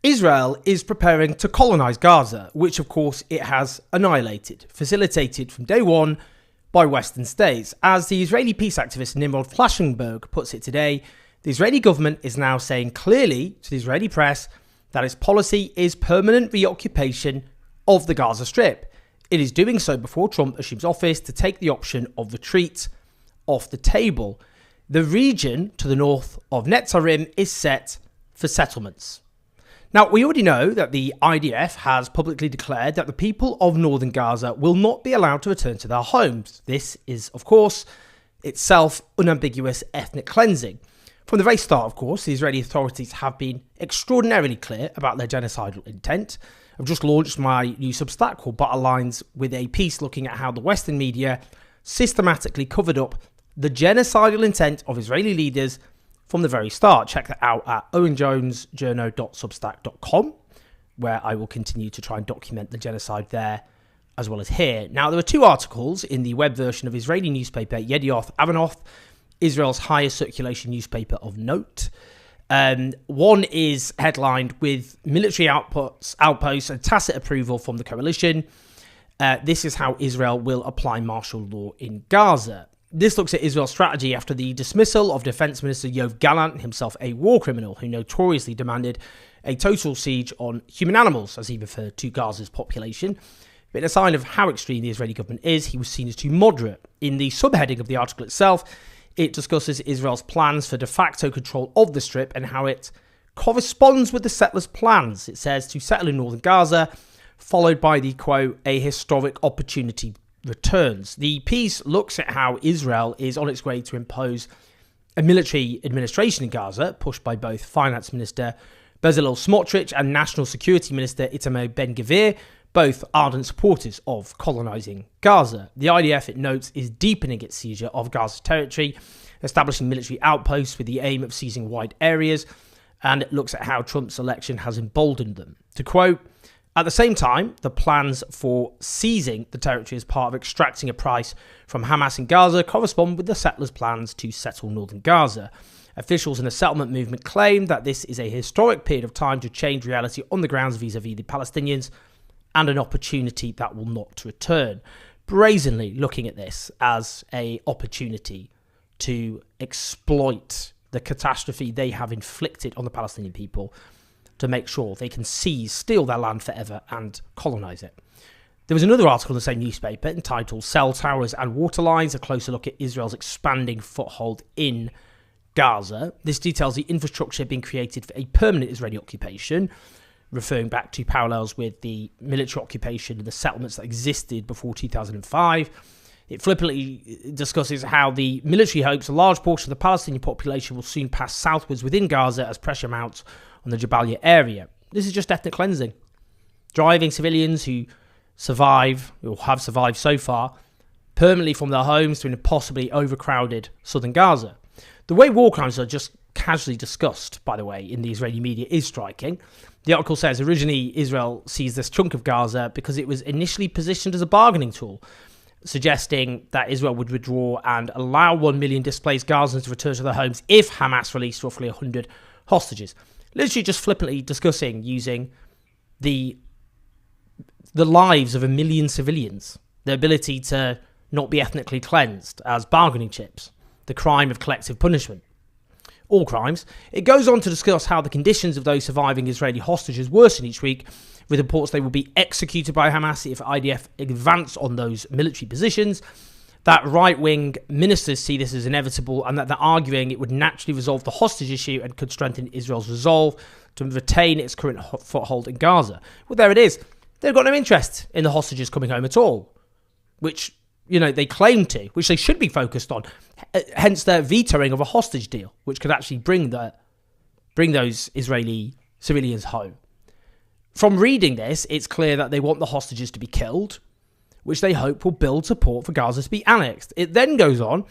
Israel is preparing to colonise Gaza, which of course it has annihilated, facilitated from day one by Western states. As the Israeli peace activist Nimrod Flashenberg puts it today, the Israeli government is now saying clearly to the Israeli press that its policy is permanent reoccupation of the Gaza Strip. It is doing so before Trump assumes office to take the option of retreat off the table. The region to the north of Netzarim is set for settlements. Now, we already know that the IDF has publicly declared that the people of northern Gaza will not be allowed to return to their homes. This is, of course, itself unambiguous ethnic cleansing. From the very start, of course, the Israeli authorities have been extraordinarily clear about their genocidal intent. I've just launched my new Substack called Butter Lines with a piece looking at how the Western media systematically covered up the genocidal intent of Israeli leaders from the very start. Check that out at owenjonesjourno.substack.com, where I will continue to try and document the genocide there as well as here. Now, there were two articles in the web version of Israeli newspaper Yedioth Ahronoth, Israel's highest circulation newspaper of note. One is headlined with military outposts and tacit approval from the coalition. This is how Israel will apply martial law in Gaza. This looks at Israel's strategy after the dismissal of Defense Minister Yoav Gallant, himself a war criminal who notoriously demanded a total siege on human animals, as he referred to Gaza's population. But in a sign of how extreme the Israeli government is, he was seen as too moderate. In the subheading of the article itself, it discusses Israel's plans for de facto control of the Strip and how it corresponds with the settlers' plans. It says to settle in northern Gaza, followed by the, quote, a historic opportunity returns. The piece looks at how Israel is on its way to impose a military administration in Gaza, pushed by both Finance Minister Bezalel Smotrich and National Security Minister Itamar Ben-Gvir, both ardent supporters of colonising Gaza. The IDF, it notes, is deepening its seizure of Gaza territory, establishing military outposts with the aim of seizing wide areas, and it looks at how Trump's election has emboldened them. To quote, at the same time, the plans for seizing the territory as part of extracting a price from Hamas in Gaza correspond with the settlers' plans to settle northern Gaza. Officials in the settlement movement claim that this is a historic period of time to change reality on the grounds vis-a-vis the Palestinians and an opportunity that will not return. Brazenly looking at this as an opportunity to exploit the catastrophe they have inflicted on the Palestinian people to make sure they can steal their land forever and colonise it. There was another article in the same newspaper entitled Cell Towers and Waterlines, a closer look at Israel's expanding foothold in Gaza. This details the infrastructure being created for a permanent Israeli occupation, referring back to parallels with the military occupation and the settlements that existed before 2005. It flippantly discusses how the military hopes a large portion of the Palestinian population will soon pass southwards within Gaza as pressure mounts on the Jabalia area. This is just ethnic cleansing, driving civilians who survive, or have survived so far, permanently from their homes to an impossibly overcrowded southern Gaza. The way war crimes are just casually discussed, by the way, in the Israeli media is striking. The article says originally Israel seized this chunk of Gaza because it was initially positioned as a bargaining tool, suggesting that Israel would withdraw and allow 1 million displaced Gazans to return to their homes if Hamas released roughly 100 hostages. Literally just flippantly discussing using the lives of 1 million civilians, the ability to not be ethnically cleansed as bargaining chips, the crime of collective punishment. All crimes. It goes on to discuss how the conditions of those surviving Israeli hostages worsen each week, with reports they will be executed by Hamas if IDF advance on those military positions. That right-wing ministers see this as inevitable and that they're arguing it would naturally resolve the hostage issue and could strengthen Israel's resolve to retain its current foothold in Gaza. Well, there it is. They've got no interest in the hostages coming home at all, which, they claim to, which they should be focused on. Hence their vetoing of a hostage deal, which could actually bring those Israeli civilians home. From reading this, it's clear that they want the hostages to be killed, which they hope will build support for Gaza to be annexed. It then goes on,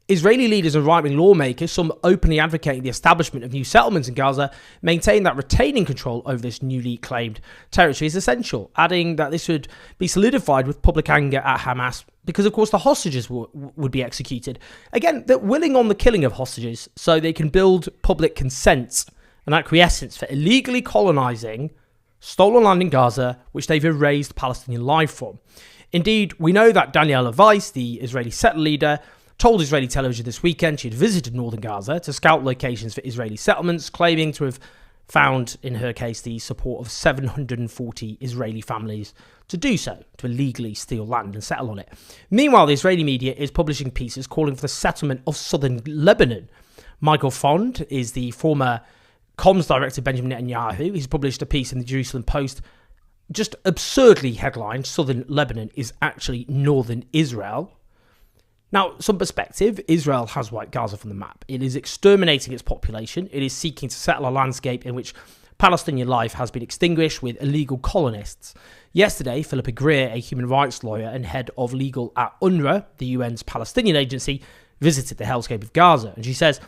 Israeli leaders and right-wing lawmakers, some openly advocating the establishment of new settlements in Gaza, maintain that retaining control over this newly claimed territory is essential, adding that this would be solidified with public anger at Hamas because, of course, the hostages would be executed. Again, they're willing on the killing of hostages so they can build public consent an acquiescence for illegally colonising stolen land in Gaza, which they've erased Palestinian life from. Indeed, we know that Daniela Weiss, the Israeli settler leader, told Israeli television this weekend she had visited northern Gaza to scout locations for Israeli settlements, claiming to have found, in her case, the support of 740 Israeli families to do so, to illegally steal land and settle on it. Meanwhile, the Israeli media is publishing pieces calling for the settlement of southern Lebanon. Michael Fond is the former comms director of Benjamin Netanyahu. He's published a piece in the Jerusalem Post, just absurdly headlined, Southern Lebanon is actually northern Israel. Now, some perspective, Israel has wiped Gaza from the map. It is exterminating its population. It is seeking to settle a landscape in which Palestinian life has been extinguished with illegal colonists. Yesterday, Philippa Greer, a human rights lawyer and head of legal at UNRWA, the UN's Palestinian agency, visited the hellscape of Gaza. And she says,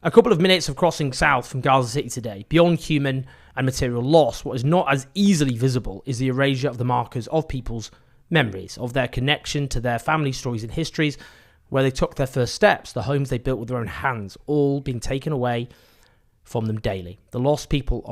a couple of minutes of crossing south from Gaza City today, beyond human and material loss, what is not as easily visible is the erasure of the markers of people's memories, of their connection to their family stories and histories, where they took their first steps, the homes they built with their own hands, all being taken away from them daily. The lost people of